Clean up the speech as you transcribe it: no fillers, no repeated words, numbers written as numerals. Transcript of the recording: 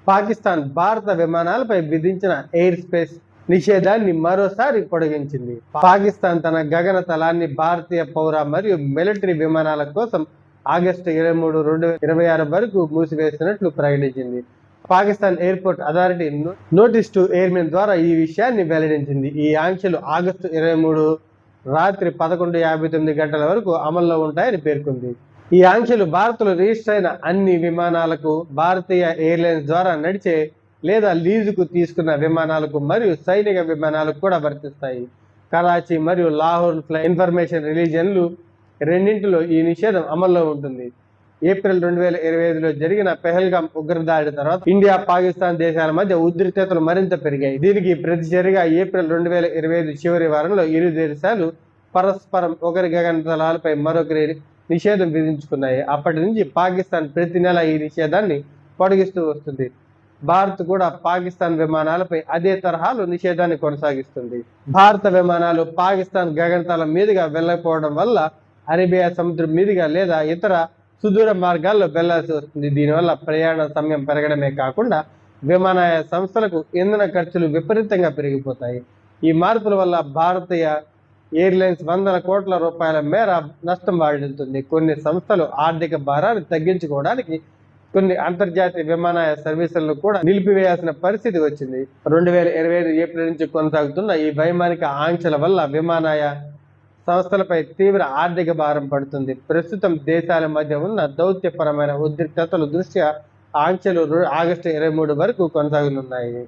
పాకిస్తాన్ భారత విమానాలపై విధించిన air space నిషేధాన్ని మరోసారి పొడిగించింది. పాకిస్తాన్ తన గగన తలాన్ని భారతీయ పౌర మరియు మిలిటరీ విమానాల కోసం ఆగస్టు 23, 2026 వరకు మూసివేసినట్లు ప్రకటించింది. Pakistan airport authority notice to airmen ద్వారా ఈ విషయాన్ని వెల్లడించింది. ఈ ఆంక్షలు ఆగస్టు 23 రాత్రి 11:59 గంటల వరకు అమల్లో ఉంటాయని పేర్కొంది. ఈ ఆంక్షలు భారత్లో రిజిస్టర్ అయిన అన్ని విమానాలకు, భారతీయ ఎయిర్లైన్స్ ద్వారా నడిచే లేదా లీజుకు తీసుకున్న విమానాలకు మరియు సైనిక విమానాలకు కూడా వర్తిస్తాయి. కరాచీ మరియు లాహోర్ ఫ్లై ఇన్ఫర్మేషన్ రిలీజియన్లు రెండింటిలో ఈ నిషేధం అమల్లో ఉంటుంది. ఏప్రిల్ 2025లో జరిగిన పెహల్గాం ఉగ్రదాడి తర్వాత ఇండియా, పాకిస్తాన్ దేశాల మధ్య ఉద్రిక్తతలు మరింత పెరిగాయి. దీనికి ప్రతిచర్యగా ఏప్రిల్ 2025 చివరి వారంలో ఇరు దేశాలు పరస్పరం ఒకరి గగన తలాలపై మరొకరి నిషేధం విధించుకున్నాయి. అప్పటి నుంచి పాకిస్తాన్ ప్రతి నెల ఈ నిషేధాన్ని పొడిగిస్తూ వస్తుంది. భారత్ కూడా పాకిస్తాన్ విమానాలపై అదే తరహాలో నిషేధాన్ని కొనసాగిస్తుంది. భారత విమానాలు పాకిస్తాన్ గగనతలం మీదుగా వెళ్ళకపోవడం వల్ల అరేబియా సముద్రం మీదుగా లేదా ఇతర సుదూర మార్గాల్లో వెళ్లాల్సి వస్తుంది. దీనివల్ల ప్రయాణ సమయం పెరగడమే కాకుండా విమానయాన సంస్థలకు ఇంధన ఖర్చులు విపరీతంగా పెరిగిపోతాయి. ఈ మార్పుల వల్ల భారతీయ ఎయిర్లైన్స్ వందల కోట్ల రూపాయల మేర నష్టం వాటిల్లుతుంది. కొన్ని సంస్థలు ఆర్థిక భారాన్ని తగ్గించుకోవడానికి కొన్ని అంతర్జాతీయ విమానయాన సర్వీసులను కూడా నిలిపివేయాల్సిన పరిస్థితి వచ్చింది. 2025 ఏప్రిల్ నుంచి కొనసాగుతున్న ఈ వైమానిక ఆంక్షల వల్ల విమానయాన సంస్థలపై తీవ్ర ఆర్థిక భారం పడుతుంది. ప్రస్తుతం దేశాల మధ్య ఉన్న దౌత్యపరమైన ఉద్రిక్తతల దృష్ట్యా ఆంక్షలు ఆగస్టు 23 వరకు కొనసాగనున్నాయి.